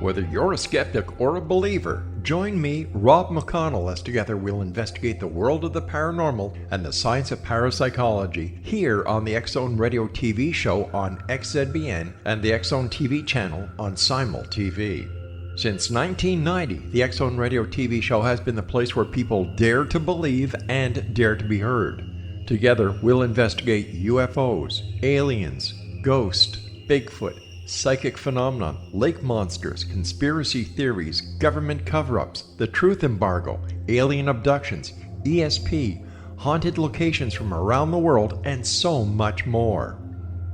Whether you're a skeptic or a believer, join me, Rob McConnell, as together we'll investigate the world of the paranormal and the science of parapsychology here on the X-Zone Radio TV show on XZBN and the X-Zone TV channel on Simul TV. Since 1990, the X-Zone Radio TV show has been the place where people dare to believe and dare to be heard. Together, we'll investigate UFOs, aliens, ghosts, Bigfoot, psychic phenomenon, lake monsters, conspiracy theories, government cover-ups, the truth embargo, alien abductions, ESP, haunted locations from around the world, and so much more.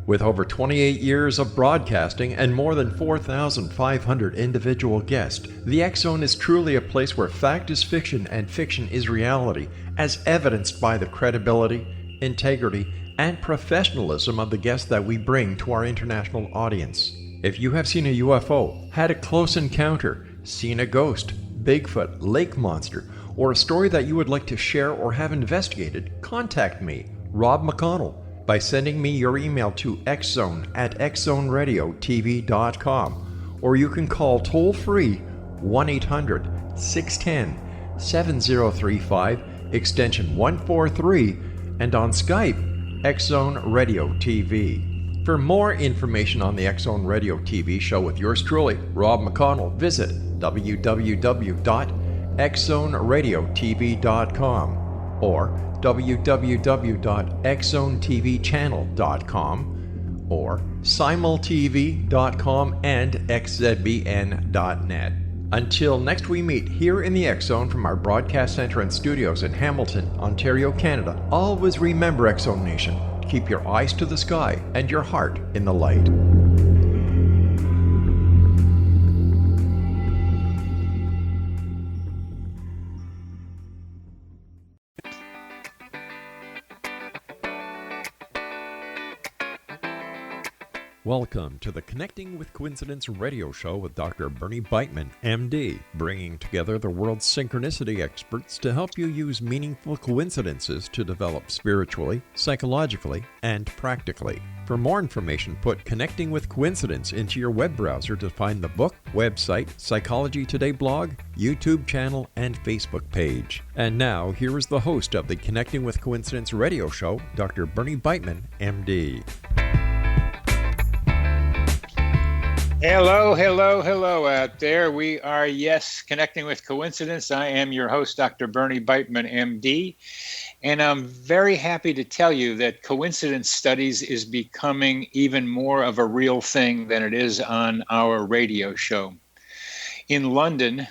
With over 28 years of broadcasting and more than 4,500 individual guests, the X-Zone is truly a place where fact is fiction and fiction is reality, as evidenced by the credibility, integrity, and professionalism of the guests that we bring to our international audience. If you have seen a UFO, had a close encounter, seen a ghost, Bigfoot, lake monster, or a story that you would like to share or have investigated, contact me, Rob McConnell, by sending me your email to xzone@xzoneradiotv.com, or you can call toll-free 1-800-610-7035, extension 143, and on Skype, X-Zone Radio TV. For more information on the X-Zone Radio TV show with yours truly, Rob McConnell, visit www.xzoneradiotv.com or www.xzonetvchannel.com or simultv.com and xzbn.net. Until next we meet here in the X-Zone from our broadcast center and studios in Hamilton, Ontario, Canada, always remember, X-Zone Nation, keep your eyes to the sky and your heart in the light. Welcome to the Connecting with Coincidence radio show with Dr. Bernie Beitman, MD, bringing together the world's synchronicity experts to help you use meaningful coincidences to develop spiritually, psychologically, and practically. For more information, put Connecting with Coincidence into your web browser to find the book, website, Psychology Today blog, YouTube channel, and Facebook page. And now, here is the host of the Connecting with Coincidence radio show, Dr. Bernie Beitman, MD. Hello out there. We are, yes, Connecting with Coincidence. I am your host, Dr. Bernie Beitman, MD, and I'm very happy to tell you that coincidence studies is becoming even more of a real thing than it is on our radio show. In London,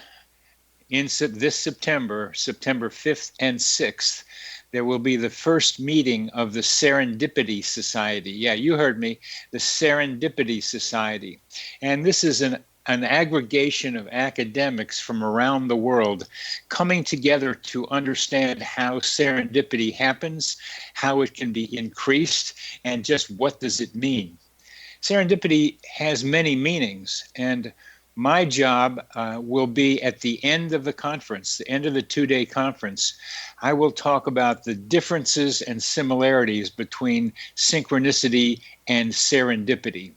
this September 5th and 6th, there will be the first meeting of the Serendipity Society. Yeah, you heard me, the Serendipity Society. And this is an aggregation of academics from around the world coming together to understand how serendipity happens, how it can be increased, and just what does it mean. Serendipity has many meanings, and my job will be at the end of the conference, the end of the two-day conference. I will talk about the differences and similarities between synchronicity and serendipity.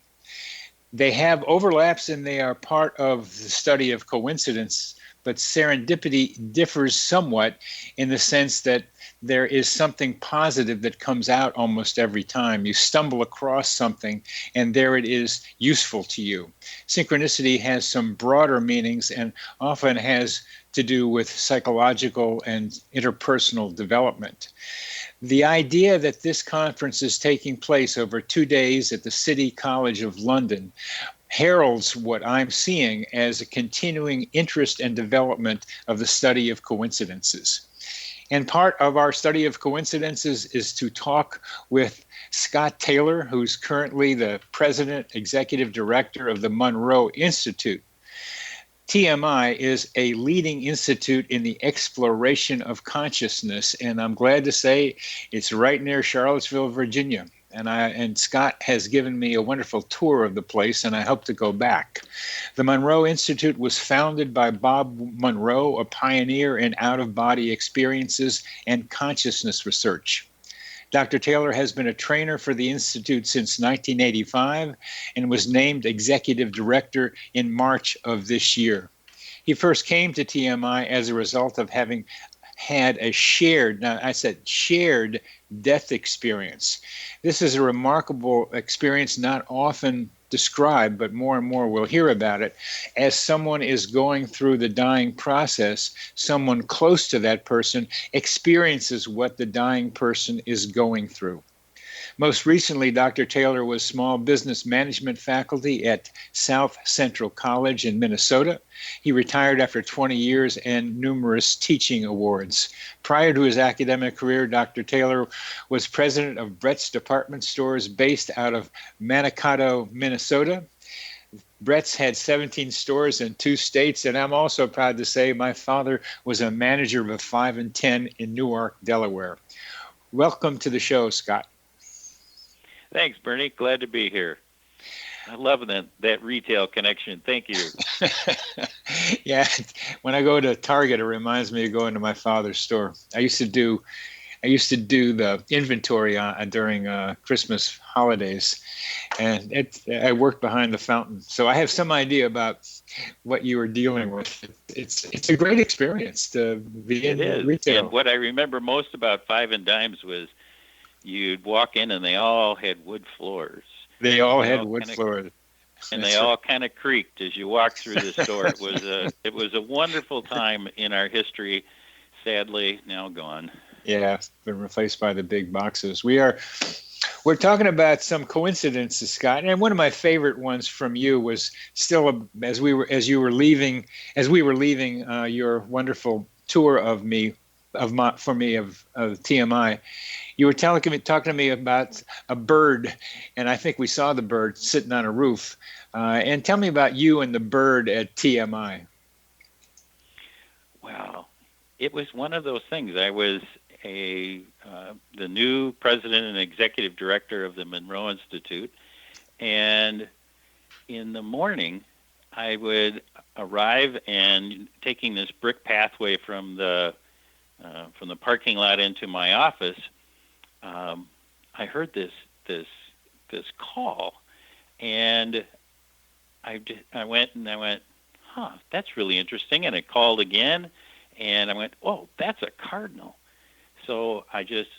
They have overlaps and they are part of the study of coincidence, but serendipity differs somewhat in the sense that there is something positive that comes out almost every time. You stumble across something and there it is useful to you. Synchronicity has some broader meanings and often has to do with psychological and interpersonal development. The idea that this conference is taking place over 2 days at the City College of London heralds what I'm seeing as a continuing interest and development of the study of coincidences. And part of our study of coincidences is to talk with Scott Taylor, who's currently the president, executive director of the Monroe Institute. TMI is a leading institute in the exploration of consciousness, and I'm glad to say it's right near Charlottesville, Virginia. And Scott has given me a wonderful tour of the place, and I hope to go back. The Monroe Institute was founded by Bob Monroe, a pioneer in out-of-body experiences and consciousness research. Dr. Taylor has been a trainer for the Institute since 1985 and was named Executive Director in March of this year. He first came to TMI as a result of having had a shared, now I said shared, death experience. This is a remarkable experience, not often described, but more and more we'll hear about it. As someone is going through the dying process, someone close to that person experiences what the dying person is going through. Most recently, Dr. Taylor was small business management faculty at South Central College in Minnesota. He retired after 20 years and numerous teaching awards. Prior to his academic career, Dr. Taylor was president of Brett's Department Stores based out of Mankato, Minnesota. Brett's had 17 stores in 2 states, and I'm also proud to say my father was a manager of a 5 and 10 in Newark, Delaware. Welcome to the show, Scott. Thanks, Bernie. Glad to be here. I love that retail connection. Thank you. Yeah, when I go to Target, it reminds me of going to my father's store. I used to do the inventory during Christmas holidays, and I worked behind the fountain, so I have some idea about what you were dealing with. It's a great experience to be in retail. And what I remember most about Five and Dimes was you'd walk in and they all had wood floors. They all had wood floors. And they all kind of creaked as you walked through the store. It was a wonderful time in our history, sadly now gone. Yeah, it's been replaced by the big boxes. We're talking about some coincidences, Scott, and one of my favorite ones from you was still as we were leaving your wonderful tour of TMI. You were talking to me about a bird, and I think we saw the bird sitting on a roof. And tell me about you and the bird at TMI. Well, it was one of those things. I was the new president and executive director of the Monroe Institute, and in the morning, I would arrive and taking this brick pathway from the parking lot into my office. I heard this call, and I went, huh, that's really interesting. And it called again, and I went, oh, that's a cardinal. So I just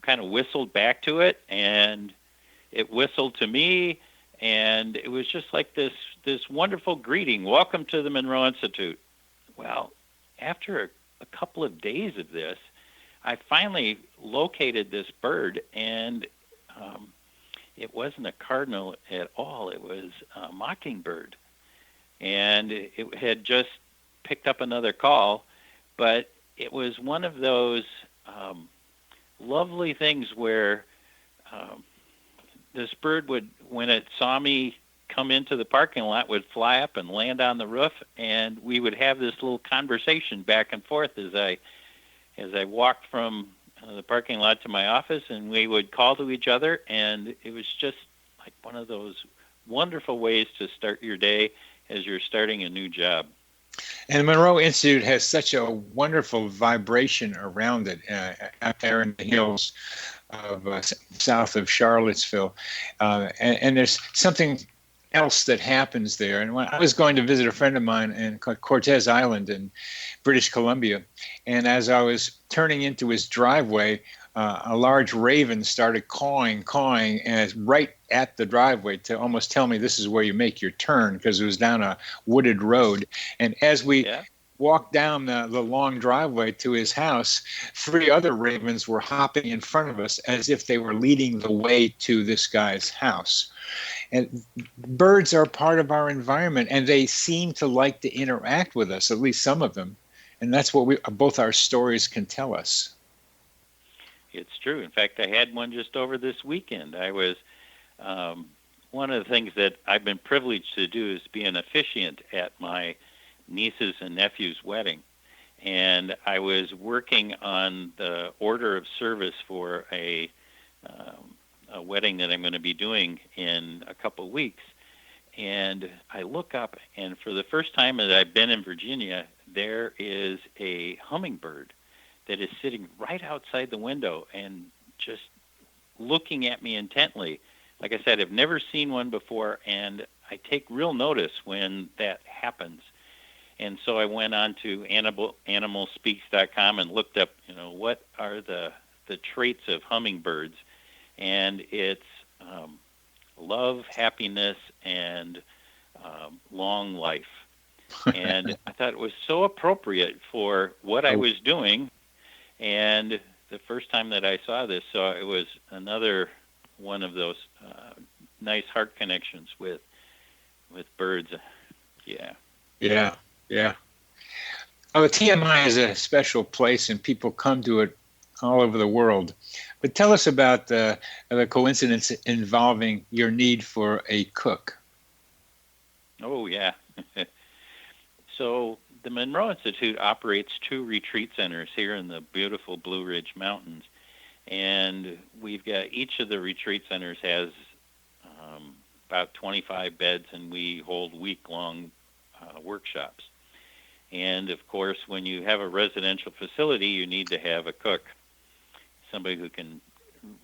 kind of whistled back to it, and it whistled to me, and it was just like this wonderful greeting. Welcome to the Monroe Institute. Well, after a couple of days of this, I finally located this bird, and it wasn't a cardinal at all. It was a mockingbird, and it had just picked up another call, but it was one of those lovely things where this bird would, when it saw me come into the parking lot, would fly up and land on the roof, and we would have this little conversation back and forth as I walked from the parking lot to my office, and we would call to each other, and it was just like one of those wonderful ways to start your day as you're starting a new job. And the Monroe Institute has such a wonderful vibration around it out there in the hills of south of Charlottesville. And there's something else that happens there. And when I was going to visit a friend of mine in Cortez Island in British Columbia, and as I was turning into his driveway, a large raven started cawing, and right at the driveway to almost tell me this is where you make your turn, because it was down a wooded road. And as we walked down the long driveway to his house, 3 other ravens were hopping in front of us as if they were leading the way to this guy's house. And birds are part of our environment, and they seem to like to interact with us, at least some of them. And that's what both our stories can tell us. It's true. In fact, I had one just over this weekend. I was one of the things that I've been privileged to do is be an officiant at my niece's and nephew's wedding. And I was working on the order of service for a wedding that I'm going to be doing in a couple of weeks. And I look up, and for the first time that I've been in Virginia, there is a hummingbird that is sitting right outside the window and just looking at me intently. Like I said, I've never seen one before, and I take real notice when that happens. And so I went on to animalspeaks.com and looked up, what are the traits of hummingbirds, and it's love, happiness, and long life. And I thought it was so appropriate for what I was doing. And the first time that I saw this, so it was another one of those nice heart connections with birds. Yeah. Yeah. Yeah. Oh, TMI is a special place, and people come to it all over the world. But tell us about the coincidence involving your need for a cook. Oh, yeah. So the Monroe Institute operates 2 retreat centers here in the beautiful Blue Ridge Mountains. And we've got each of the retreat centers has about 25 beds, and we hold week-long workshops. And, of course, when you have a residential facility, you need to have a cook, somebody who can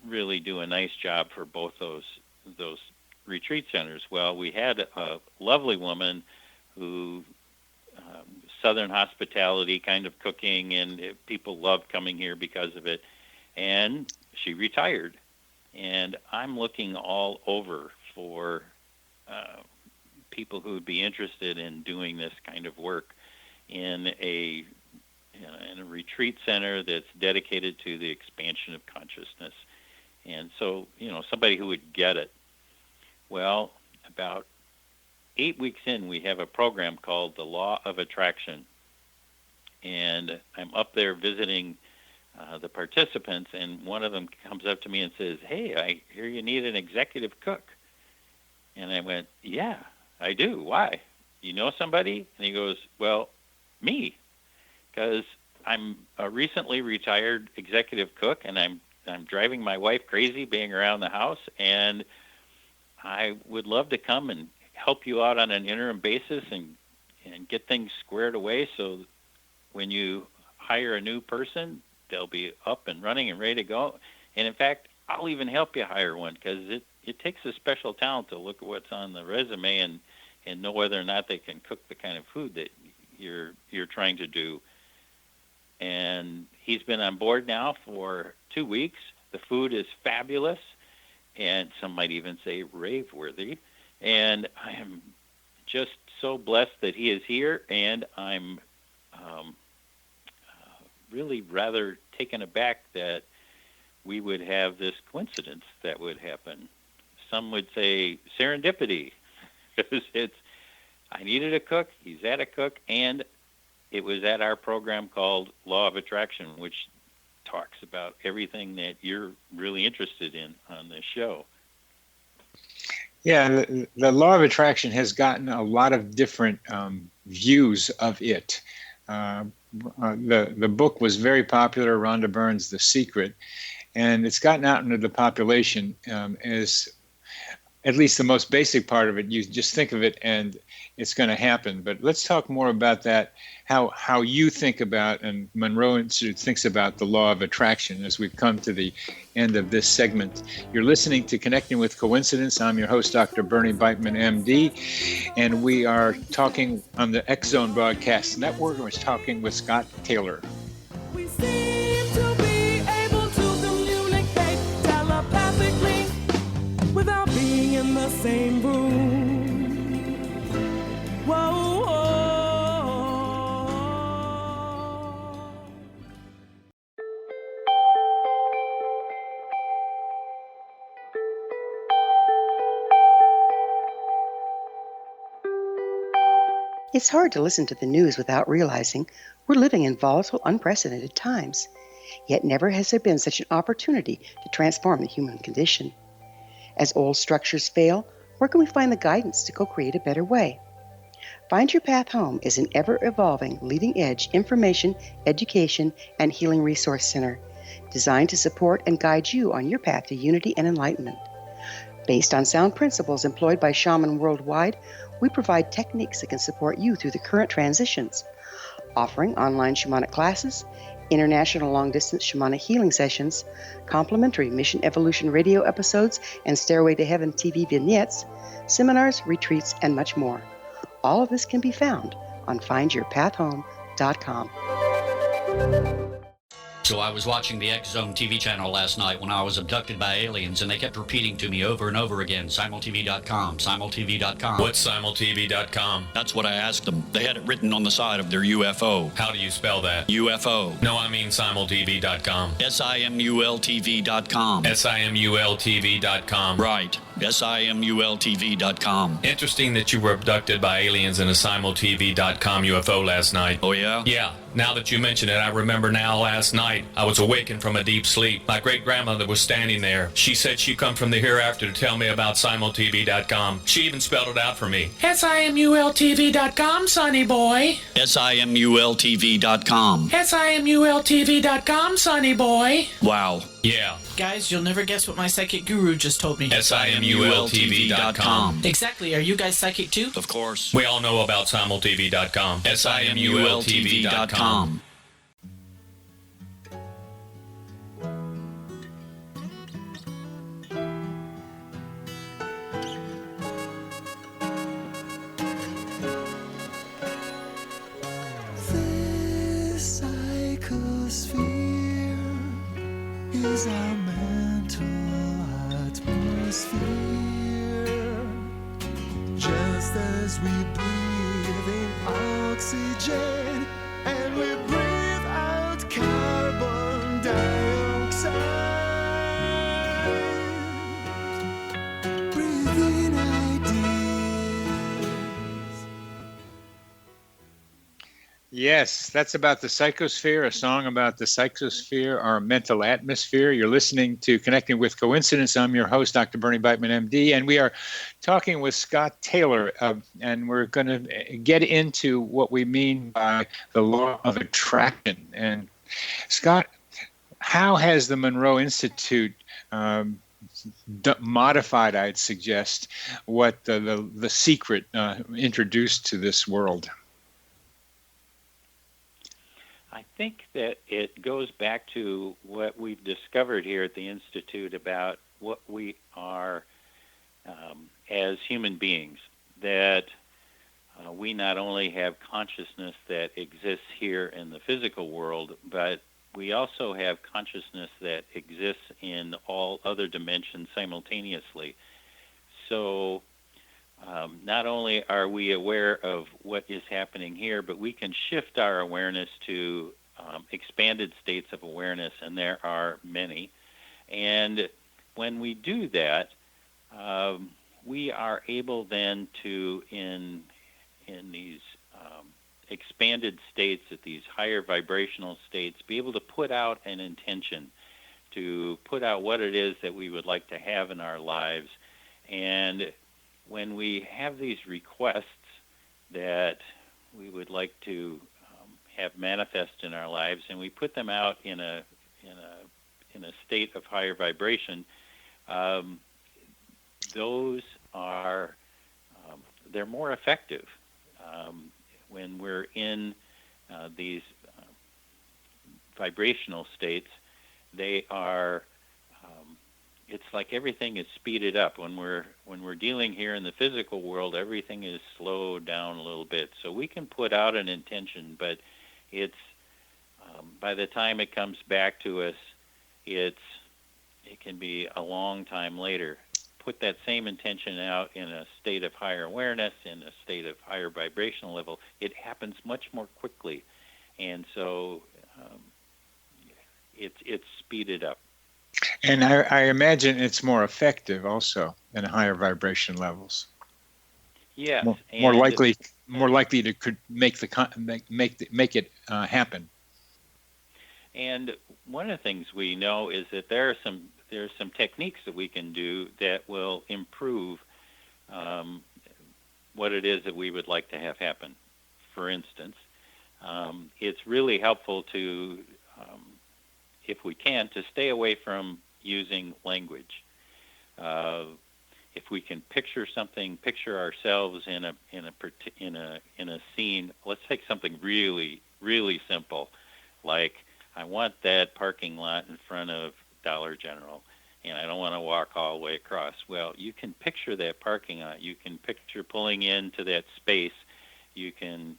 really do a nice job for both those retreat centers. Well, we had a lovely woman who Southern hospitality kind of cooking, and people loved coming here because of it. And she retired. And I'm looking all over for people who would be interested in doing this kind of work in a retreat center that's dedicated to the expansion of consciousness. And so, somebody who would get it. Well, about 8 weeks in, we have a program called the Law of Attraction. And I'm up there visiting the participants, and one of them comes up to me and says, "Hey, I hear you need an executive cook." And I went, "Yeah, I do. Why? You know somebody?" And he goes, "Well, me, because I'm a recently retired executive cook, and I'm driving my wife crazy being around the house, and I would love to come and help you out on an interim basis and get things squared away so when you hire a new person, they'll be up and running and ready to go. And in fact, I'll even help you hire one, because it takes a special talent to look at what's on the resume and know whether or not they can cook the kind of food that you're trying to do." And he's been on board now for 2 weeks. The food is fabulous, and some might even say rave-worthy. And I am just so blessed that he is here, and I'm really rather taken aback that we would have this coincidence that would happen. Some would say serendipity, because I needed a cook, he's at a cook, and it was at our program called Law of Attraction, which talks about everything that you're really interested in on this show. Yeah, the Law of Attraction has gotten a lot of different views of it. The book was very popular, Rhonda Byrne's The Secret, and it's gotten out into the population as at least the most basic part of it. You just think of it and it's going to happen. But let's talk more about that, how you think about, and Monroe Institute thinks about, the law of attraction as we've come to the end of this segment. You're listening to Connecting with Coincidence. I'm your host, Dr. Bernie Beitman, MD, and we are talking on the X Zone Broadcast Network, and we're talking with Scott Taylor. We seem to be able to communicate telepathically without being in the same room. Whoa, whoa. It's hard to listen to the news without realizing we're living in volatile, unprecedented times. Yet never has there been such an opportunity to transform the human condition. As old structures fail, where can we find the guidance to co-create a better way? Find Your Path Home is an ever-evolving, leading-edge information, education, and healing resource center designed to support and guide you on your path to unity and enlightenment. Based on sound principles employed by shaman worldwide, we provide techniques that can support you through the current transitions, offering online shamanic classes, international long-distance shamanic healing sessions, complimentary Mission Evolution radio episodes and Stairway to Heaven TV vignettes, seminars, retreats, and much more. All of this can be found on findyourpathhome.com. So I was watching the X Zone TV channel last night when I was abducted by aliens, and they kept repeating to me over and over again, simultv.com, simultv.com. What's simultv.com? That's what I asked them. They had it written on the side of their UFO. How do you spell that? UFO. No, I mean simultv.com. simultv.com. simultv.com. Right. simultv.com. Interesting that you were abducted by aliens in a simultv.com UFO last night. Oh, yeah? Yeah. Now that you mention it, I remember now last night I was awakened from a deep sleep. My great-grandmother was standing there. She said she'd come from the hereafter to tell me about simultv.com. She even spelled it out for me. simultv.com, sonny boy. simultv.com. simultv.com, sonny boy. Wow. Yeah. Guys, you'll never guess what my psychic guru just told me. simultv.com. Exactly. Are you guys psychic too? Of course. We all know about simultv.com. simultv.com. This psychosphere is our mental atmosphere. Just as we breathe in oxygen and we breathe out carbon dioxide. Breathe in ideas. Yes, that's about the psychosphere, a song about the psychosphere, our mental atmosphere. You're listening to Connecting with Coincidence. I'm your host, Dr. Bernie Beitman, MD, and we are talking with Scott Taylor, and we're going to get into what we mean by the law of attraction. And Scott, how has the Monroe Institute modified, I'd suggest, what the secret introduced to this world? I think that it goes back to what we've discovered here at the Institute about what we are as human beings, that we not only have consciousness that exists here in the physical world, but we also have consciousness that exists in all other dimensions simultaneously. So not only are we aware of what is happening here, but we can shift our awareness to expanded states of awareness, and there are many. And when we do that, we are able then to, in these expanded states, at these higher vibrational states, be able to put out an intention, to put out what it is that we would like to have in our lives. And when we have these requests that we would like to have manifest in our lives, and we put them out in a state of higher vibration, those are they're more effective when we're in these vibrational states. They are it's like everything is speeded up. When we're dealing here in the physical world, everything is slowed down a little bit. So we can put out an intention, but it's by the time it comes back to us, it can be a long time later. Put that same intention out in a state of higher awareness, in a state of higher vibrational level, it happens much more quickly, and so it's speeded up. And I imagine it's more effective also in higher vibration levels. Yes, more likely to could make it happen. And one of the things we know is that there's some techniques that we can do that will improve what it is that we would like to have happen. For instance, it's really helpful to, if we can, to stay away from using language. If we can picture ourselves in a scene. Let's take something really, really simple, like I want that parking lot in front of Dollar General, and I don't want to walk all the way across. Well, you can picture that parking lot. You can picture pulling into that space. You can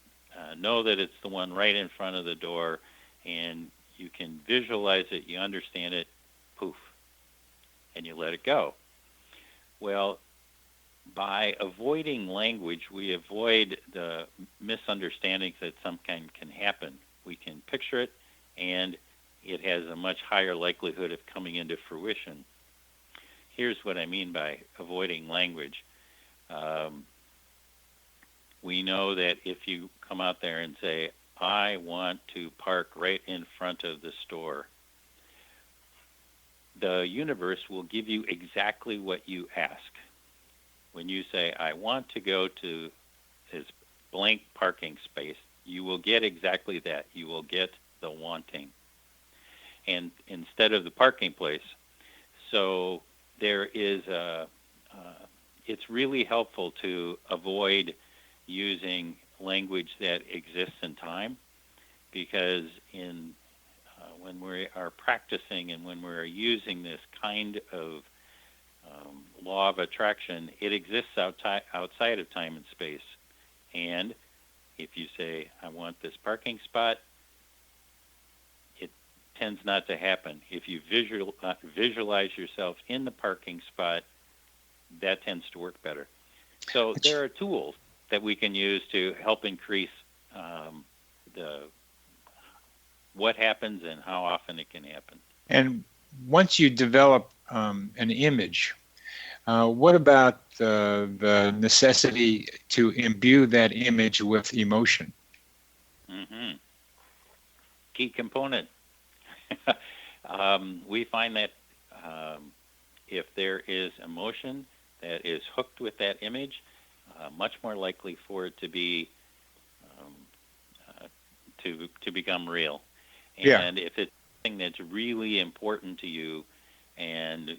know that it's the one right in front of the door, and you can visualize it. You understand it. Poof, and you let it go. Well, by avoiding language, we avoid the misunderstandings that sometimes can happen. We can picture it, and it has a much higher likelihood of coming into fruition. Here's what I mean by avoiding language. We know that if you come out there and say, I want to park right in front of the store, the universe will give you exactly what you ask. When you say, I want to go to this blank parking space, you will get exactly that. You will get the wanting. And instead of the parking place. So there is it's really helpful to avoid using language that exists in time, because when we are practicing and when we're using this kind of law of attraction, it exists outside of time and space. And if you say, I want this parking spot, it tends not to happen. If you visualize yourself in the parking spot, that tends to work better. So there are tools that we can use to help increase what happens and how often it can happen. And once you develop an image, what about the necessity to imbue that image with emotion? Mm-hmm. Key component. We find that if there is emotion that is hooked with that image, much more likely for it to be to become real. And if it's something that's really important to you, and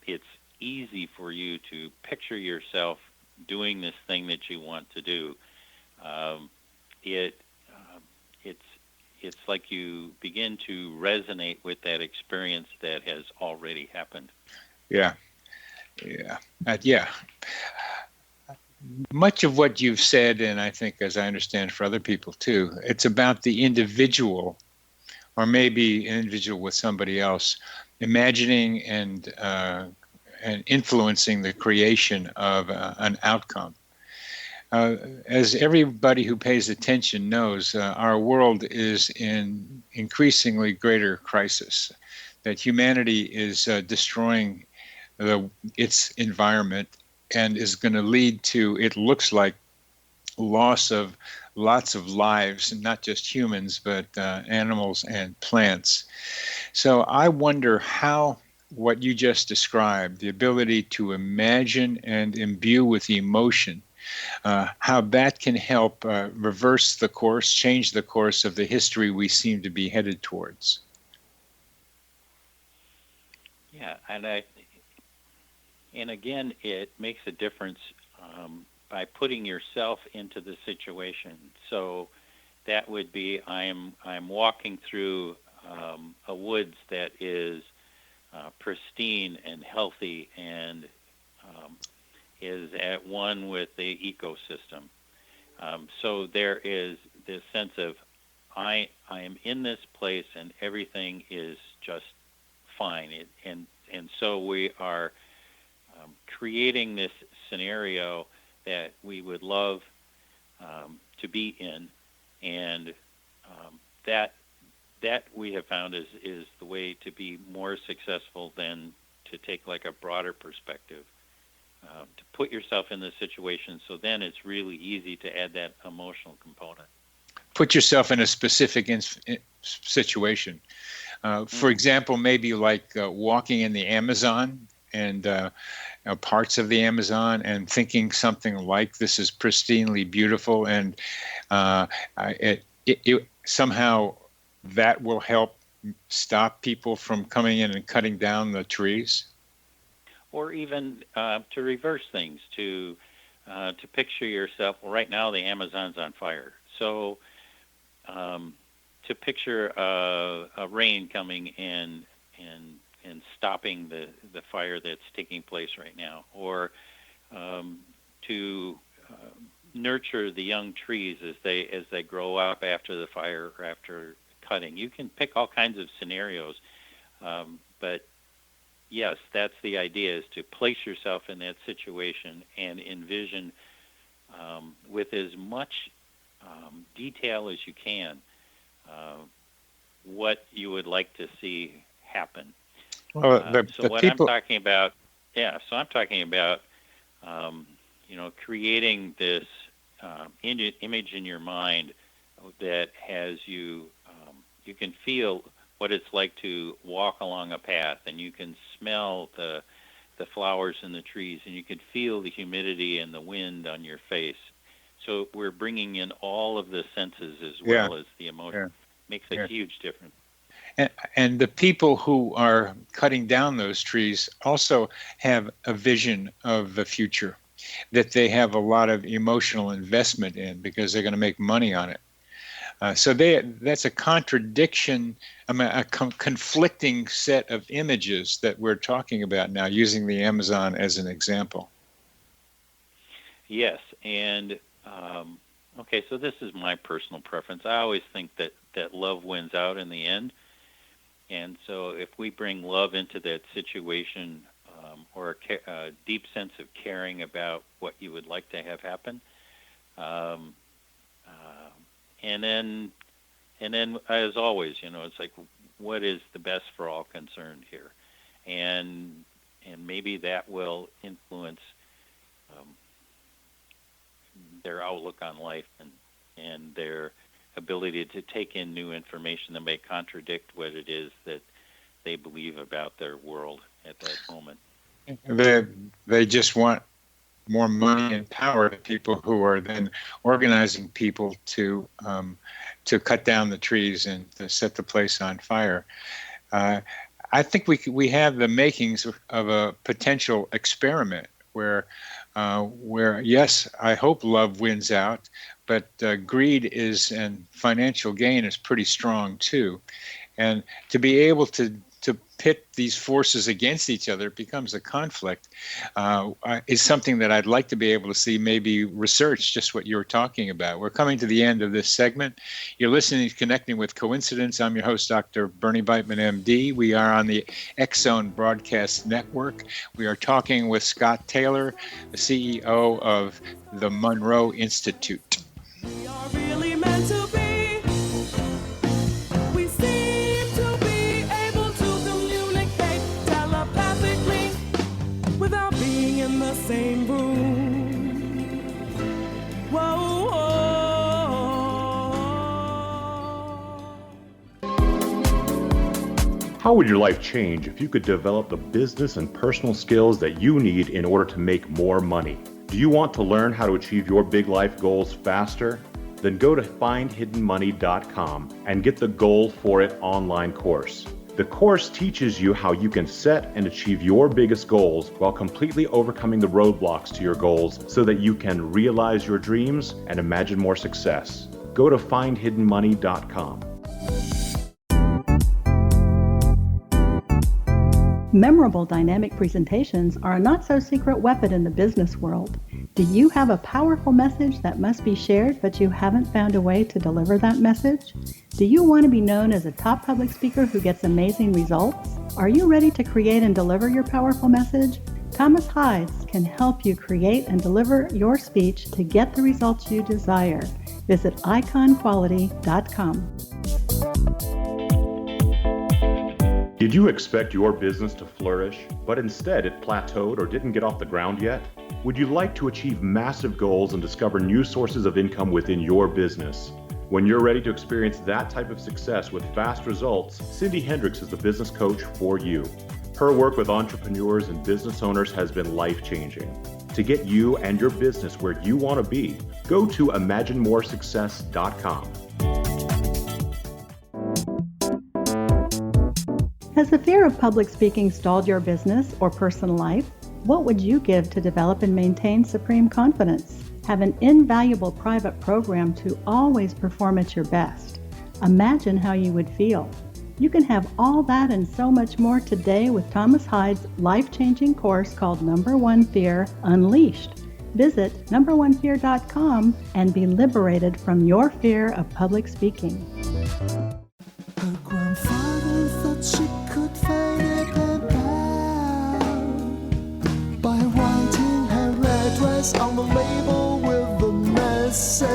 it's easy for you to picture yourself doing this thing that you want to do, it's like you begin to resonate with that experience that has already happened. Yeah. Much of what you've said, and I think, as I understand, for other people too, it's about the individual, or maybe an individual with somebody else, imagining and influencing the creation of an outcome. As everybody who pays attention knows, our world is in increasingly greater crisis, that humanity is destroying its environment, and is going to lead to, it looks like, loss of lots of lives, and not just humans, but animals and plants. So I wonder how what you just described, the ability to imagine and imbue with emotion, how that can help reverse the course, change the course of the history we seem to be headed towards. Yeah, and again, it makes a difference by putting yourself into the situation. So that would be, I'm walking through a woods that is pristine and healthy and is at one with the ecosystem. So there is this sense of I am in this place and everything is just fine. And so we are creating this scenario that we would love to be in, and that we have found is the way to be more successful than to take like a broader perspective, to put yourself in the situation, so then it's really easy to add that emotional component. Put yourself in a specific situation. For example, maybe like walking in the Amazon and parts of the Amazon, and thinking something like, this is pristinely beautiful, and it somehow that will help stop people from coming in and cutting down the trees. Or even to reverse things, to picture yourself, well, right now the Amazon's on fire. So to picture a rain coming and stopping the fire that's taking place right now, or to nurture the young trees as they grow up after the fire or after cutting. You can pick all kinds of scenarios, but yes, that's the idea, is to place yourself in that situation and envision with as much detail as you can what you would like to see happen. Well, I'm talking about, creating this image in your mind that has you can feel what it's like to walk along a path, and you can smell the flowers and the trees, and you can feel the humidity and the wind on your face. So we're bringing in all of the senses as well as the emotion. Yeah. Makes a huge difference. And the people who are cutting down those trees also have a vision of the future that they have a lot of emotional investment in, because they're going to make money on it. So that's a contradiction, a conflicting set of images that we're talking about now, using the Amazon as an example. Yes, and okay, so this is my personal preference. I always think that love wins out in the end. And so if we bring love into that situation, or a deep sense of caring about what you would like to have happen, and then as always, it's like, what is the best for all concerned here? And maybe that will influence their outlook on life and their ability to take in new information that may contradict what it is that they believe about their world at that moment. They just want more money and power to people who are then organizing people to cut down the trees and to set the place on fire. I think we have the makings of a potential experiment where yes, I hope love wins out, but greed and financial gain is pretty strong too. And to be able to pit these forces against each other, it becomes a conflict, is something that I'd like to be able to see maybe research, just what you were talking about. We're coming to the end of this segment. You're listening to Connecting with Coincidence. I'm your host, Dr. Bernie Beitman, MD. We are on the X-Zone Broadcast Network. We are talking with Scott Taylor, the CEO of the Monroe Institute. We are really meant to be. We seem to be able to communicate telepathically without being in the same room. Whoa, whoa. How would your life change if you could develop the business and personal skills that you need in order to make more money? Do you want to learn how to achieve your big life goals faster? Then go to findhiddenmoney.com and get the Goal for It online course. The course teaches you how you can set and achieve your biggest goals while completely overcoming the roadblocks to your goals so that you can realize your dreams and imagine more success. Go to findhiddenmoney.com. Memorable dynamic presentations are a not-so-secret weapon in the business world. Do you have a powerful message that must be shared, but you haven't found a way to deliver that message? Do you want to be known as a top public speaker who gets amazing results? Are you ready to create and deliver your powerful message? Thomas Hides can help you create and deliver your speech to get the results you desire. Visit iconquality.com. Did you expect your business to flourish, but instead it plateaued or didn't get off the ground yet? Would you like to achieve massive goals and discover new sources of income within your business? When you're ready to experience that type of success with fast results, Cindy Hendricks is the business coach for you. Her work with entrepreneurs and business owners has been life-changing. To get you and your business where you want to be, go to imaginemoresuccess.com. Has the fear of public speaking stalled your business or personal life? What would you give to develop and maintain supreme confidence? Have an invaluable private program to always perform at your best. Imagine how you would feel. You can have all that and so much more today with Thomas Hyde's life-changing course called Number One Fear Unleashed. Visit numberonefear.com and be liberated from your fear of public speaking. Her grandfather thought she could find a pen pal by writing her address on the label with the message,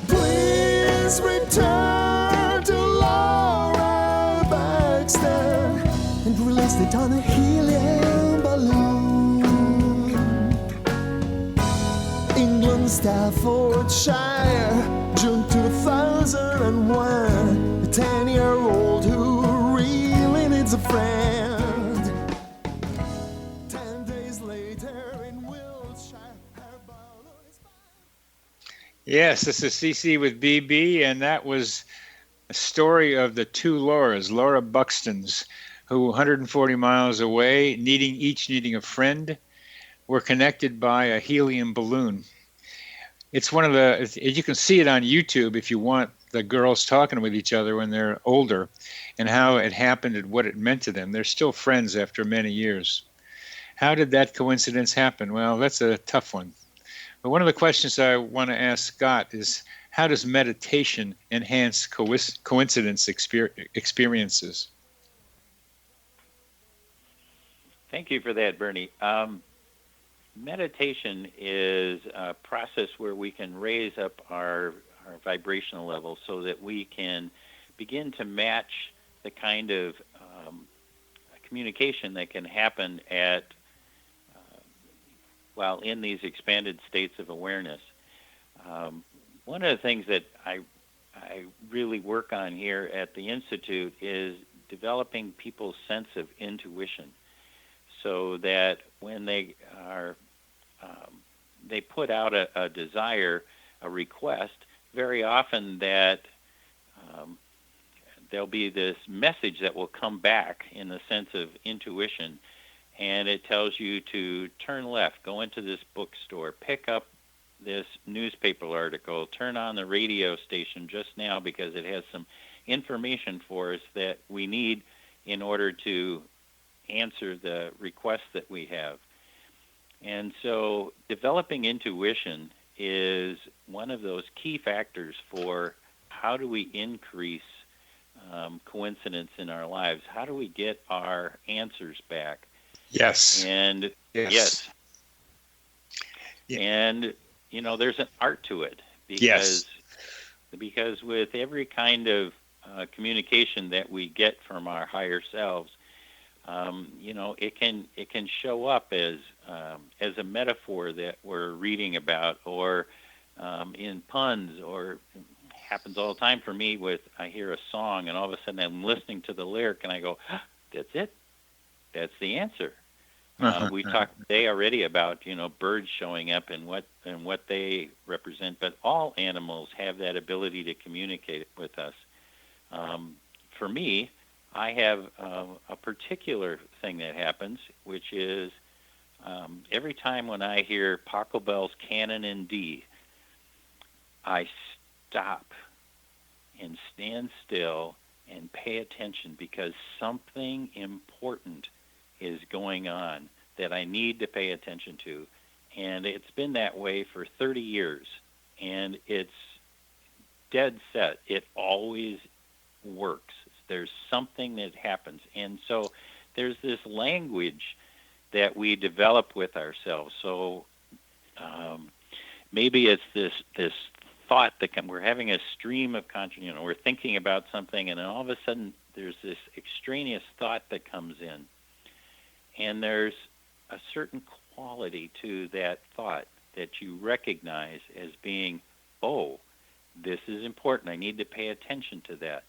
"Please return to Laura Baxter," and released it on a helium balloon. England, Staffordshire, June 2001. A 10-year-old who really needs a friend. 10 days later in Wiltshire, her balloon is found. Yes, this is CC with BB, and that was a story of the two Lauras, Laura Buxtons, who 140 miles away, each needing a friend, were connected by a helium balloon. It's one of the, you can see it on YouTube if you want, the girls talking with each other when they're older and how it happened and what it meant to them. They're still friends after many years. How did that coincidence happen? Well, that's a tough one. But one of the questions I want to ask Scott is, how does meditation enhance coincidence experiences? Thank you for that, Bernie. Meditation is a process where we can raise up our vibrational level so that we can begin to match the kind of communication that can happen while in these expanded states of awareness. One of the things that I really work on here at the Institute is developing people's sense of intuition, so that when they put out a desire, a request, very often that there'll be this message that will come back in the sense of intuition, and it tells you to turn left, go into this bookstore, pick up this newspaper article, turn on the radio station just now because it has some information for us that we need in order to answer the requests that we have. And so developing intuition is one of those key factors for how do we increase coincidence in our lives? How do we get our answers back? Yes. And yes. Yeah. And, there's an art to it because with every kind of communication that we get from our higher selves, it can show up as a metaphor that we're reading about, or in puns, or happens all the time for me I hear a song and all of a sudden I'm listening to the lyric and I go, that's it. That's the answer. We talked today already about birds showing up and what they represent, but all animals have that ability to communicate with us. For me, I have a particular thing that happens, which is every time when I hear Pachelbel's Canon in D, I stop and stand still and pay attention, because something important is going on that I need to pay attention to. And it's been that way for 30 years, and it's dead set. It always works. There's something that happens. And so there's this language that we develop with ourselves. So maybe it's this thought that we're having a stream of consciousness, we're thinking about something, and then all of a sudden there's this extraneous thought that comes in. And there's a certain quality to that thought that you recognize as being, oh, this is important. I need to pay attention to that.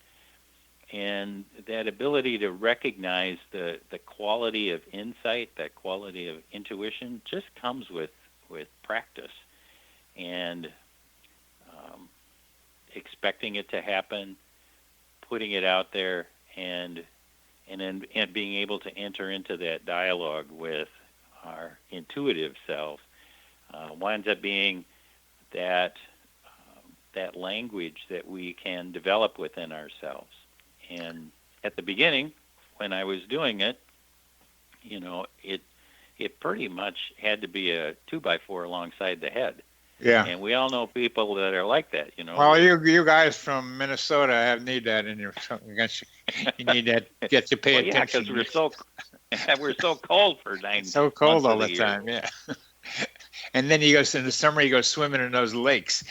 And that ability to recognize the quality of insight, that quality of intuition, just comes with practice and expecting it to happen, putting it out there, and being able to enter into that dialogue with our intuitive self winds up being that that language that we can develop within ourselves. And at the beginning, when I was doing it, you know, it pretty much had to be a 2x4 alongside the head. Yeah. And we all know people that are like that, you know. Well, you guys from Minnesota need that in your. You need that. Get to pay attention. Yeah, because we're so cold for 9 so cold months all of the year. time. Yeah. And then he goes in the summer. He goes swimming in those lakes.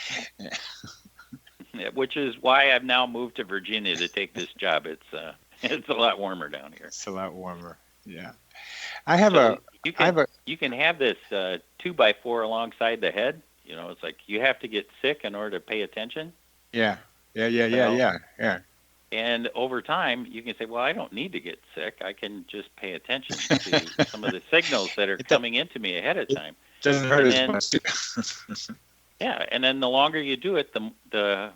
Yeah, which is why I've now moved to Virginia to take this job. It's a lot warmer down here. It's a lot warmer. Yeah. You can have this 2x4 alongside the head. You know, it's like you have to get sick in order to pay attention. Yeah. And over time, you can say, well, I don't need to get sick. I can just pay attention to some of the signals that are coming into me ahead of time. Doesn't hurt as much. Yeah, and then the longer you do it, the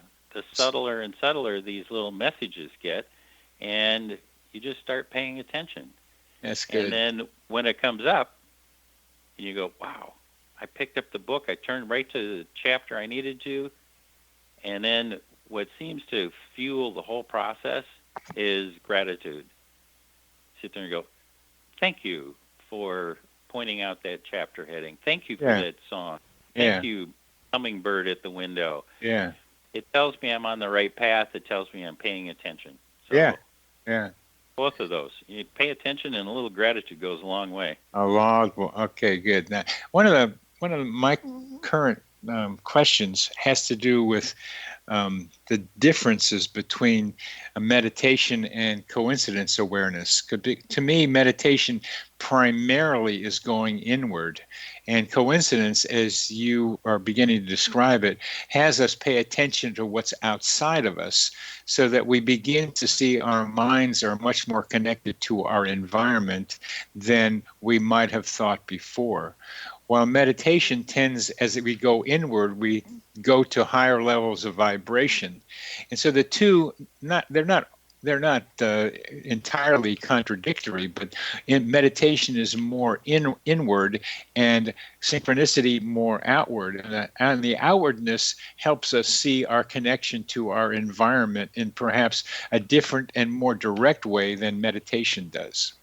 subtler and subtler these little messages get, and you just start paying attention. That's good. And then when it comes up, you go, wow, I picked up the book, I turned right to the chapter I needed to, and then what seems to fuel the whole process is gratitude. Sit there and go, thank you for pointing out that chapter heading. Thank you for that song. Thank you, hummingbird at the window. Yeah. It tells me I'm on the right path. It tells me I'm paying attention. So yeah. Both of those. You pay attention, and a little gratitude goes a long way. Okay, good. Now, one of my current questions has to do with the differences between meditation and coincidence awareness. To me, meditation primarily is going inward, and coincidence, as you are beginning to describe it, has us pay attention to what's outside of us so that we begin to see our minds are much more connected to our environment than we might have thought before. While meditation tends, as we go inward, we go to higher levels of vibration, and so the two, they're not entirely contradictory. But meditation is more inward, and synchronicity more outward. And the outwardness helps us see our connection to our environment in perhaps a different and more direct way than meditation does.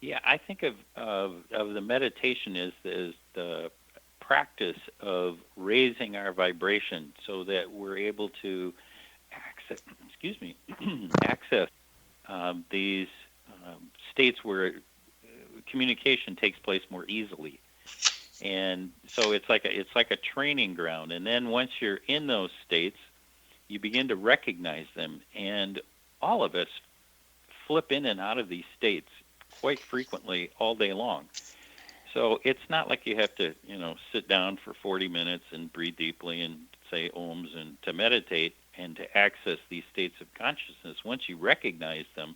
Yeah, I think of the meditation as the practice of raising our vibration so that we're able to access these states where communication takes place more easily. And so it's like a training ground. And then once you're in those states, you begin to recognize them. And all of us flip in and out of these states quite frequently all day long. So it's not like you have to, sit down for 40 minutes and breathe deeply and say ohms and to meditate and to access these states of consciousness. Once you recognize them,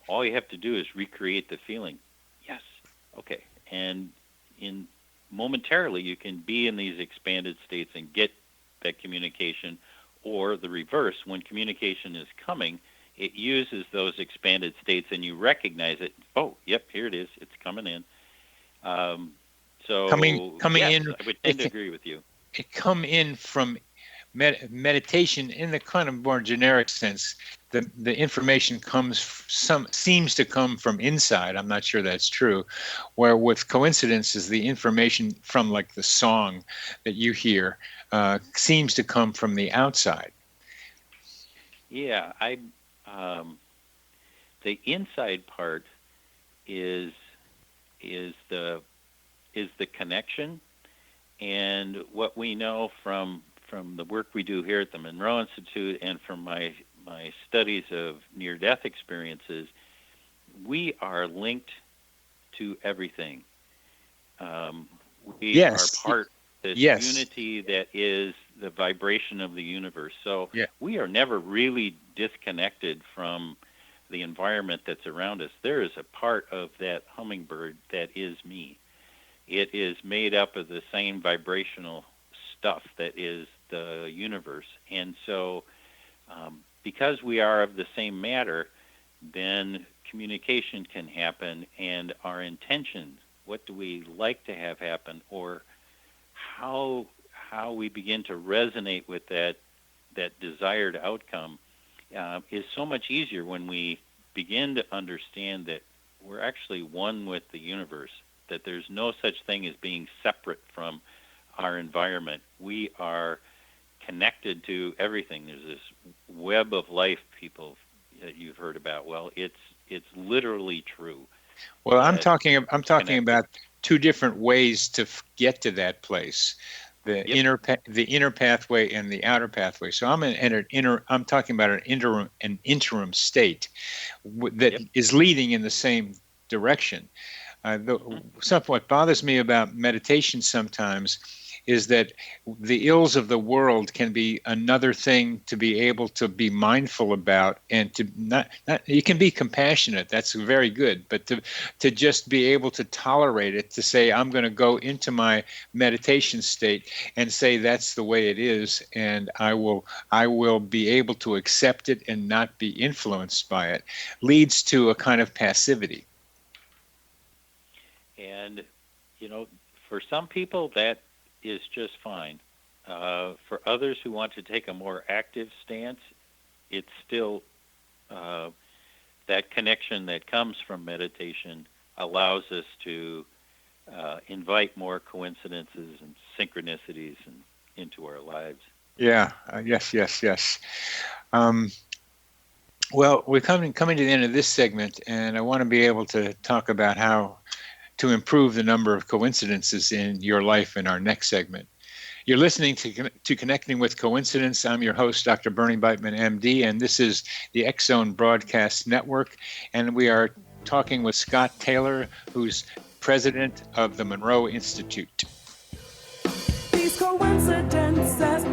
all you have to do is recreate the feeling. Yes, okay. And momentarily you can be in these expanded states and get that communication, or the reverse, when communication is coming, it uses those expanded states and you recognize it. Oh, yep, here it is. It's coming in. Coming yes, in. I would tend to agree with you. It come in from meditation in the kind of more generic sense. The information seems to come from inside. I'm not sure that's true. Where with coincidences, the information from like the song that you hear seems to come from the outside. Yeah, the inside part is the connection, and what we know from the work we do here at the Monroe Institute and from my studies of near-death experiences, we are linked to everything. We are part of this unity that is the vibration of the universe. So we are never really disconnected from the environment that's around us. There is a part of that hummingbird that is me. It is made up of the same vibrational stuff that is the universe. And so because we are of the same matter, then communication can happen, and our intentions, what do we like to have happen, or how how we begin to resonate with that desired outcome is so much easier when we begin to understand that we're actually one with the universe, that there's no such thing as being separate from our environment. We are connected to everything. There's this web of life, people, that you've heard about. Well, it's literally true. Well, I'm talking about two different ways to get to that place. The inner pathway and the outer pathway. So I'm talking about an interim state that is leading in the same direction. What bothers me about meditation sometimes is that the ills of the world can be another thing to be able to be mindful about, and to not you can be compassionate. That's very good, but to just be able to tolerate it, to say, I'm going to go into my meditation state and say that's the way it is, and I will be able to accept it and not be influenced by it, leads to a kind of passivity. And, for some people that is just fine. For others who want to take a more active stance, it's still that connection that comes from meditation allows us to invite more coincidences and synchronicities into our lives. Yeah. Yes. Well, we're coming to the end of this segment, and I want to be able to talk about how to improve the number of coincidences in your life in our next segment. You're listening to Connecting with Coincidence. I'm your host, Dr. Bernie Beitman, MD, and this is the X-Zone Broadcast Network, and we are talking with Scott Taylor, who's president of the Monroe Institute. These coincidences,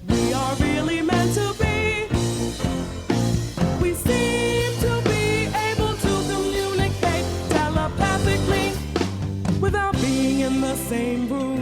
we are really meant to be. We seem to be able to communicate telepathically without being in the same room.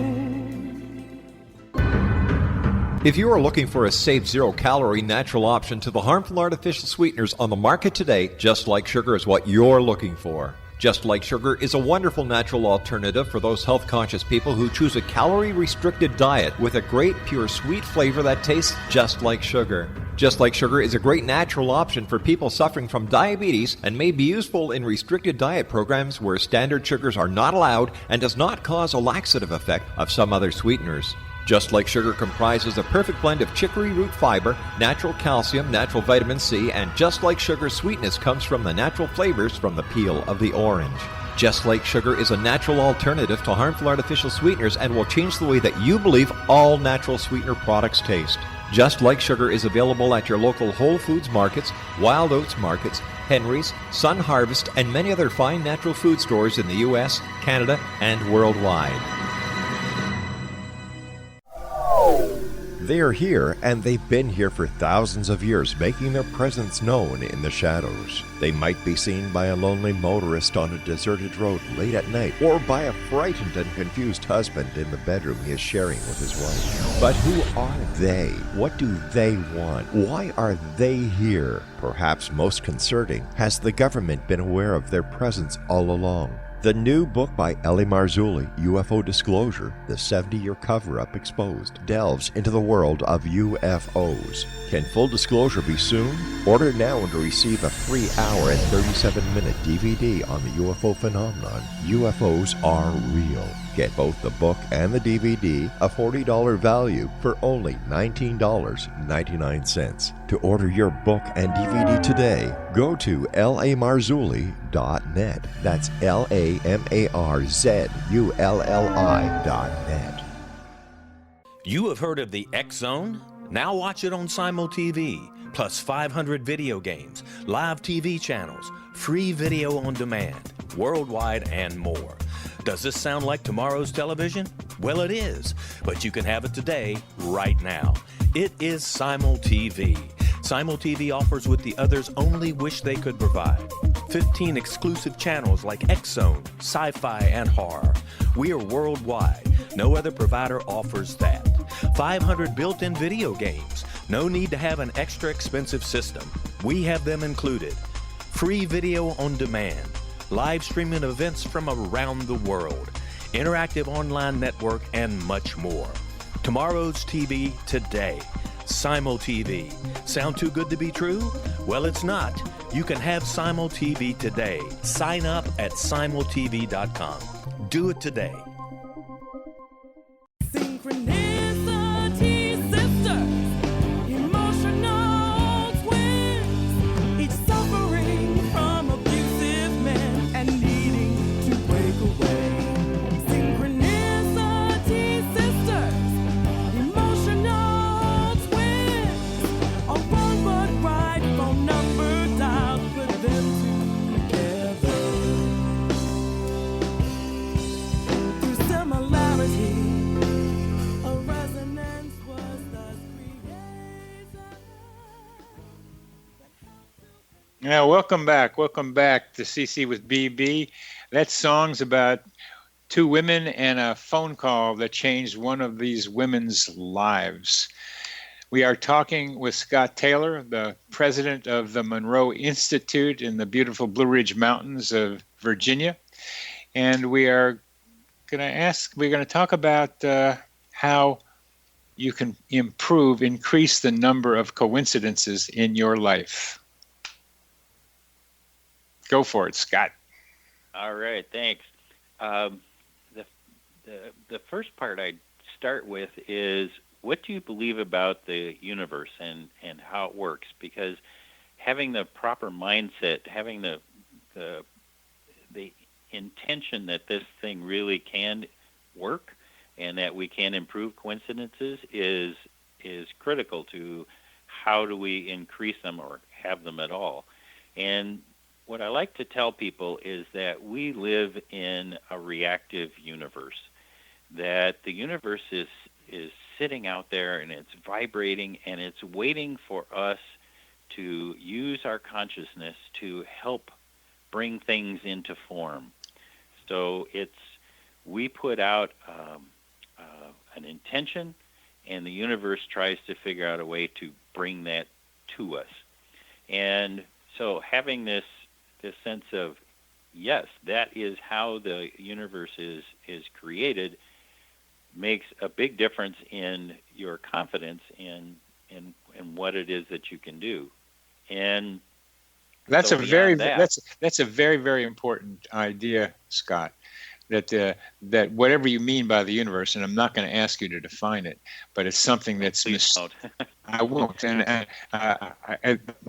If you are looking for a safe, zero-calorie natural option to the harmful artificial sweeteners on the market today, Just Like Sugar is what you're looking for. Just Like Sugar is a wonderful natural alternative for those health-conscious people who choose a calorie-restricted diet with a great, pure, sweet flavor that tastes just like sugar. Just Like Sugar is a great natural option for people suffering from diabetes and may be useful in restricted diet programs where standard sugars are not allowed and does not cause a laxative effect of some other sweeteners. Just Like Sugar comprises a perfect blend of chicory root fiber, natural calcium, natural vitamin C, and Just Like Sugar's sweetness comes from the natural flavors from the peel of the orange. Just Like Sugar is a natural alternative to harmful artificial sweeteners and will change the way that you believe all natural sweetener products taste. Just Like Sugar is available at your local Whole Foods markets, Wild Oats markets, Henry's, Sun Harvest, and many other fine natural food stores in the U.S., Canada, and worldwide. They are here, and they've been here for thousands of years, making their presence known in the shadows. They might be seen by a lonely motorist on a deserted road late at night, or by a frightened and confused husband in the bedroom he is sharing with his wife. But who are they? What do they want? Why are they here? Perhaps most concerning, has the government been aware of their presence all along? The new book by Ellie Marzulli, UFO Disclosure, the 70-year cover-up exposed, delves into the world of UFOs. Can full disclosure be soon? Order now and receive a free hour and 37-minute DVD on the UFO phenomenon. UFOs are real. Get both the book and the DVD, a $40 value, for only $19.99. To order your book and DVD today, go to lamarzulli.net. That's LAMARZULLI.net. You have heard of the X-Zone? Now watch it on Simul TV, plus 500 video games, live TV channels, free video on demand, worldwide, and more. Does this sound like tomorrow's television? Well, it is, but you can have it today, right now. It is Simul TV. Simul TV offers what the others only wish they could provide. 15 exclusive channels like X-Zone, Sci-Fi, and Horror. We are worldwide. No other provider offers that. 500 built-in video games. No need to have an extra expensive system. We have them included. Free video on demand. Live streaming events from around the world. interactive online network, and much more. Tomorrow's TV today. Simul TV. Sound too good to be true? Well, it's not. You can have Simul TV today. Sign up at simultv.com. Do it today. Synchronicity sisters, emotional twins, each suffering from abusive men and needing to break away. Synchronicity sisters, emotional twins, a one but right phone number dialed put them together. Through similarity, a resonance was thus created. Now, welcome back. Welcome back to CC with BB. That song's about two women and a phone call that changed one of these women's lives. We are talking with Scott Taylor, the president of the Monroe Institute in the beautiful Blue Ridge Mountains of Virginia. And we are going to talk about how you can increase the number of coincidences in your life. Go for it, Scott. All right, thanks. The first part I'd start with is, what do you believe about the universe and how it works? Because having the proper mindset, having the intention that this thing really can work and that we can improve coincidences is critical to how do we increase them or have them at all. And what I like to tell people is that we live in a reactive universe, that the universe is sitting out there and it's vibrating and it's waiting for us to use our consciousness to help bring things into form. So we put out an intention, and the universe tries to figure out a way to bring that to us. And so having this sense of, yes, that is how the universe is created, makes a big difference in your confidence in what it is that you can do. And that's so a very that, that's a very, very important idea, Scott. That whatever you mean by the universe, and I'm not going to ask you to define it, but it's something that's I won't. And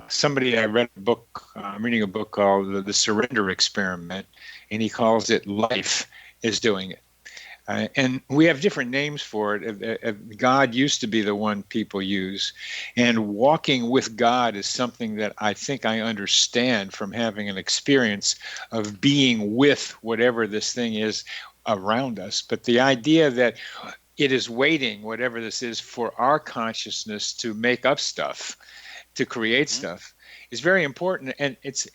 somebody I read a book. I'm reading a book called The Surrender Experiment, and he calls it "Life is Doing It." And we have different names for it. God used to be the one people use. And walking with God is something that I think I understand from having an experience of being with whatever this thing is around us. But the idea that it is waiting, whatever this is, for our consciousness to make up stuff, to create stuff, is very important. And it's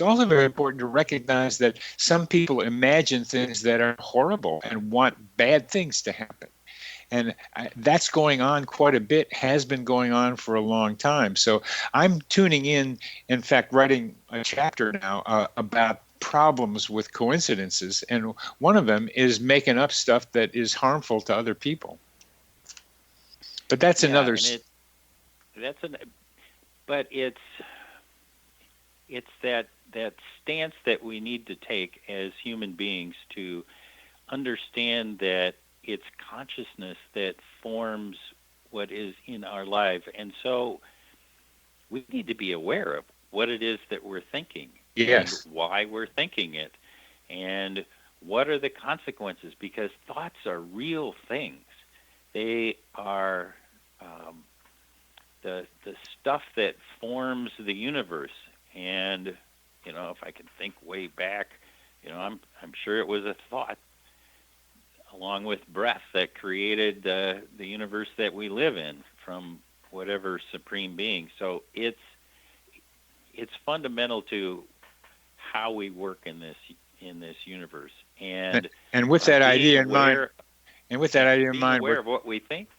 also very important to recognize that some people imagine things that are horrible and want bad things to happen. And that's going on quite a bit, has been going on for a long time. So I'm tuning in fact, writing a chapter now about problems with coincidences. And one of them is making up stuff that is harmful to other people. But that's another... But it's that stance that we need to take as human beings to understand that it's consciousness that forms what is in our life. And so we need to be aware of what it is that we're thinking, yes, and why we're thinking it, and what are the consequences, because thoughts are real things. They are... the stuff that forms the universe. And if I can think way back, I'm sure it was a thought along with breath that created the universe that we live in from whatever supreme being. So it's fundamental to how we work in this universe. And with that idea in mind, being aware of what we think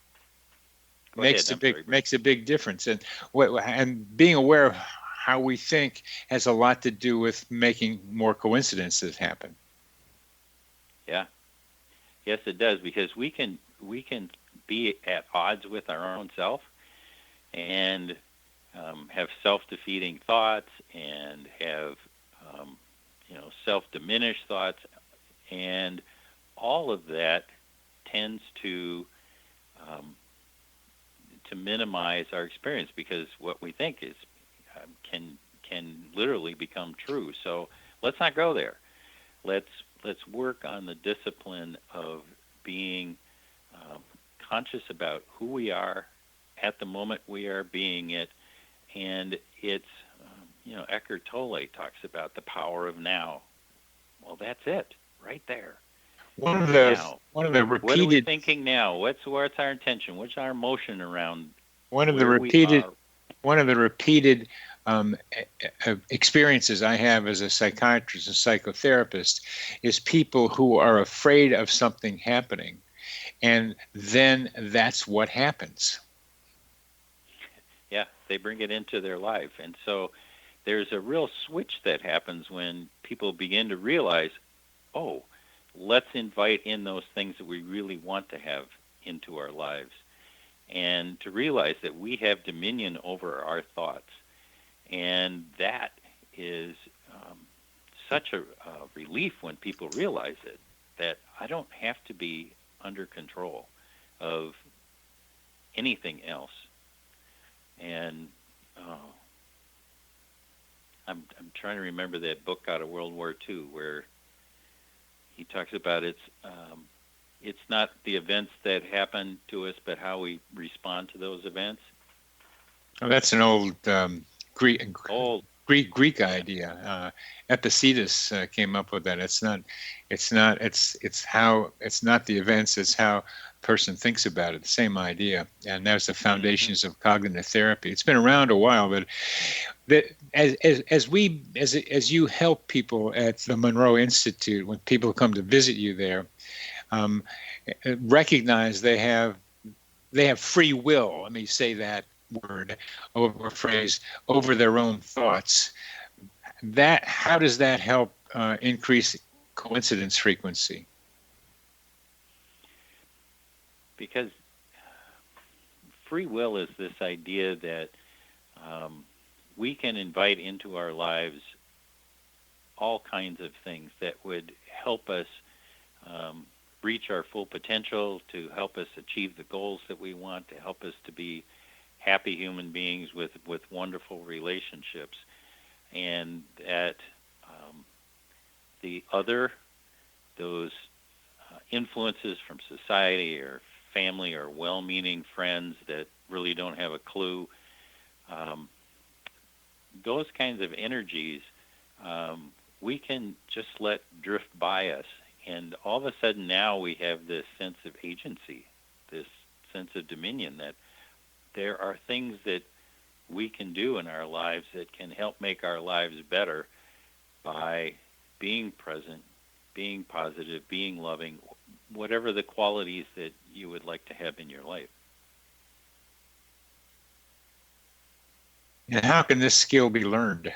makes a big difference. And being aware of how we think has a lot to do with making more coincidences happen. Yeah, Yes, it does, because we can be at odds with our own self and have self-defeating thoughts and have self-diminished thoughts, and all of that tends to minimize our experience, because what we think is can literally become true. So let's not go there. Let's work on the discipline of being conscious about who we are at the moment we are being it, and it's Eckhart Tolle talks about the power of now. Well, that's it right there. One of the repeated. What are we thinking now? What's our intention? What's our emotion around? One of the repeated experiences I have as a psychiatrist and psychotherapist is people who are afraid of something happening, and then that's what happens. Yeah, they bring it into their life. And so there's a real switch that happens when people begin to realize, oh, let's invite in those things that we really want to have into our lives, and to realize that we have dominion over our thoughts. And that is such a relief when people realize it, that I don't have to be under control of anything else. And I'm trying to remember that book out of World War II where he talks about it's not the events that happen to us, but how we respond to those events. Oh, that's an old Greek idea. Epictetus came up with that. It's not the events, it's how a person thinks about it. The same idea, and that's the foundations of cognitive therapy. It's been around a while, but as you help people at the Monroe Institute, when people come to visit you there, recognize they have free will. Let me say that word or phrase over their own thoughts. How does that help increase coincidence frequency? Because free will is this idea that we can invite into our lives all kinds of things that would help us reach our full potential, to help us achieve the goals that we want, to help us to be happy human beings with wonderful relationships. And that those influences from society or family or well-meaning friends that really don't have a clue, those kinds of energies we can just let drift by us. And all of a sudden now we have this sense of agency, this sense of dominion, that there are things that we can do in our lives that can help make our lives better by being present, being positive, being loving, whatever the qualities that you would like to have in your life. And how can this skill be learned?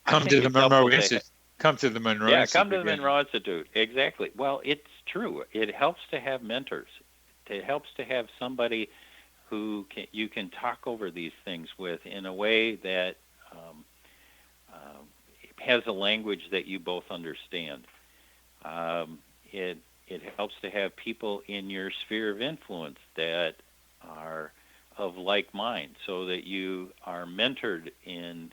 Come to the Monroe Institute. Come to the Monroe Institute. Yeah, come to the Monroe Institute. Exactly. Well, it's true. It helps to have mentors. It helps to have somebody who you can talk over these things with in a way that has a language that you both understand. It helps to have people in your sphere of influence that are of like mind, so that you are mentored in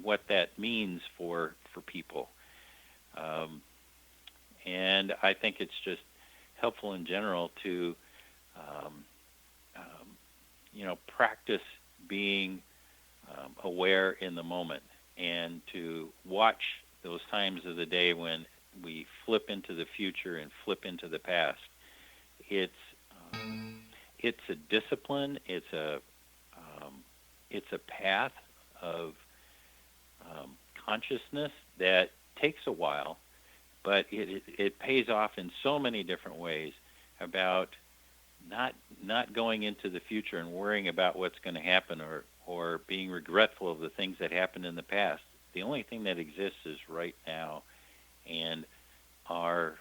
what that means for people. And I think it's just helpful in general to practice being aware in the moment, and to watch those times of the day when we flip into the future and flip into the past. It's a discipline. It's a path of consciousness that takes a while, but it pays off in so many different ways, about not going into the future and worrying about what's going to happen, or being regretful of the things that happened in the past. The only thing that exists is right now, and our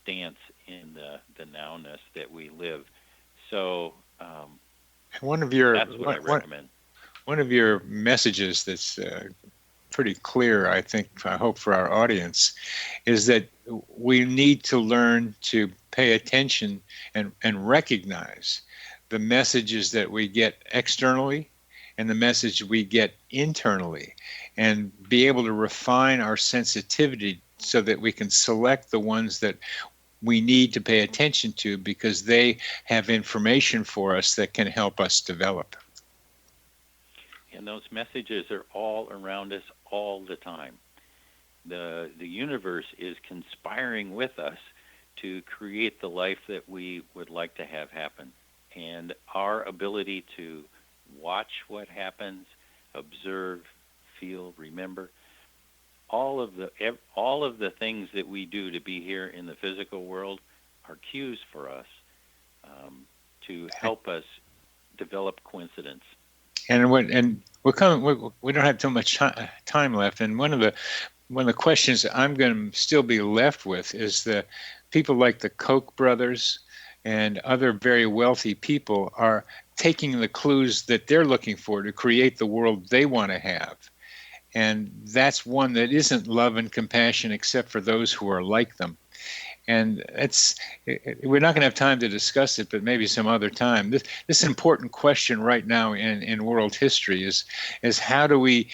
stance in the nowness that we live. So that's what I recommend. One of your messages that's pretty clear, I hope for our audience, is that we need to learn to pay attention and recognize the messages that we get externally and the message we get internally, and be able to refine our sensitivity so that we can select the ones that we need to pay attention to, because they have information for us that can help us develop. And those messages are all around us all the time. The universe is conspiring with us to create the life that we would like to have happen. And our ability to watch what happens, observe, feel, remember, all of the things that we do to be here in the physical world are cues for us to help us develop coincidence. And we don't have too much time left. And one of the questions I'm going to still be left with is the people like the Koch brothers and other very wealthy people are taking the clues that they're looking for to create the world they want to have. And that's one that isn't love and compassion except for those who are like them. And we're not going to have time to discuss it, but maybe some other time. This important question right now in world history is how do we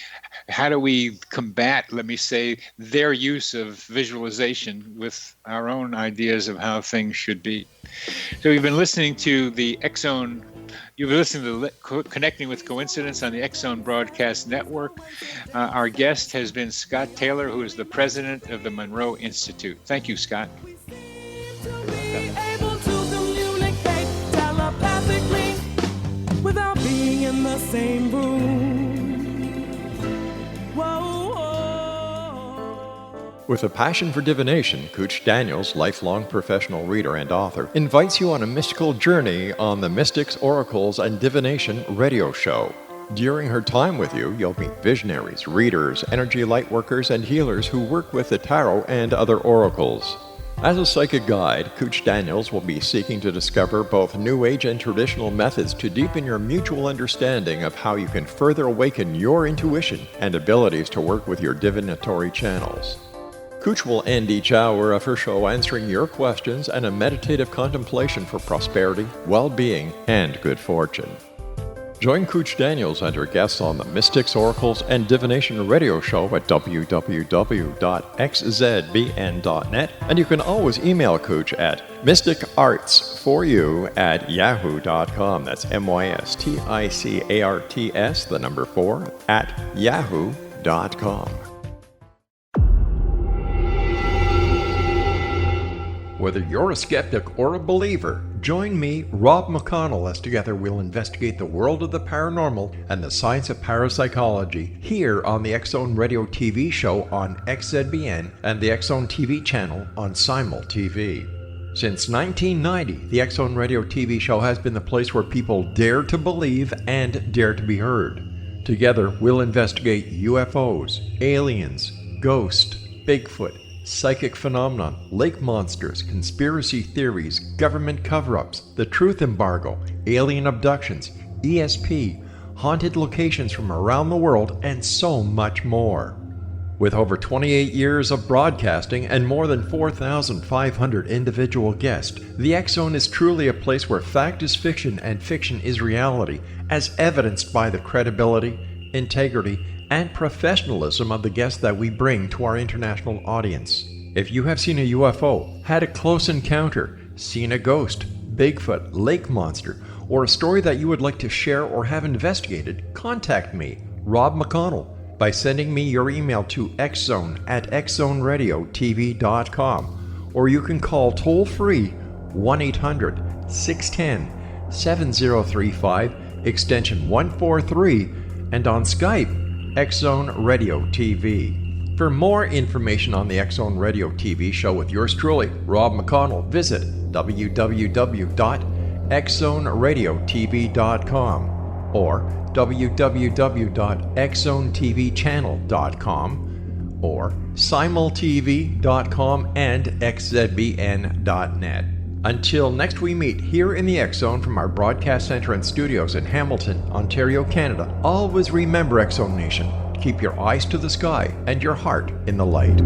combat, let me say, their use of visualization with our own ideas of how things should be. So we've been listening to the X-Zone. You've been listening to Connecting with Coincidence on the X-Zone Broadcast Network. Our guest has been Scott Taylor, who is the president of the Monroe Institute. Thank you, Scott. Able to communicate telepathically without being in the same room. Whoa, whoa. With a passion for divination, Cooch Daniels, lifelong professional reader and author, invites you on a mystical journey on the Mystics, Oracles, and Divination radio show. During her time with you, you'll meet visionaries, readers, energy lightworkers, and healers who work with the tarot and other oracles. As a psychic guide, Cooch Daniels will be seeking to discover both New Age and traditional methods to deepen your mutual understanding of how you can further awaken your intuition and abilities to work with your divinatory channels. Cooch will end each hour of her show answering your questions and a meditative contemplation for prosperity, well-being, and good fortune. Join Cooch Daniels and her guests on the Mystics, Oracles, and Divination radio show at www.xzbn.net, and you can always email Cooch at mysticarts4you@yahoo.com. That's MYSTICARTS, the number 4, @yahoo.com. Whether you're a skeptic or a believer, join me, Rob McConnell, as together we'll investigate the world of the paranormal and the science of parapsychology here on the X-Zone Radio TV show on XZBN and the X-Zone TV channel on Simul TV. Since 1990, the X-Zone Radio TV show has been the place where people dare to believe and dare to be heard. Together, we'll investigate UFOs, aliens, ghosts, Bigfoot, psychic phenomenon, lake monsters, conspiracy theories, government cover-ups, the truth embargo, alien abductions, ESP, haunted locations from around the world, and so much more. With over 28 years of broadcasting and more than 4,500 individual guests, the X-Zone is truly a place where fact is fiction and fiction is reality, as evidenced by the credibility, integrity, and professionalism of the guests that we bring to our international audience. If you have seen a UFO, had a close encounter, seen a ghost, Bigfoot, lake monster, or a story that you would like to share or have investigated, contact me, Rob McConnell, by sending me your email to xzone@xzoneradiotv.com, or you can call toll-free 1-800-610-7035, extension 143, and on Skype, X-Zone Radio TV. For more information on the X-Zone Radio TV show with yours truly, Rob McConnell, visit www.xzoneradiotv.com. or www.xzonetvchannel.com, or simultv.com and xzbn.net. Until next we meet here in the X Zone from our broadcast center and studios in Hamilton, Ontario, Canada, always remember, X Zone Nation, keep your eyes to the sky and your heart in the light.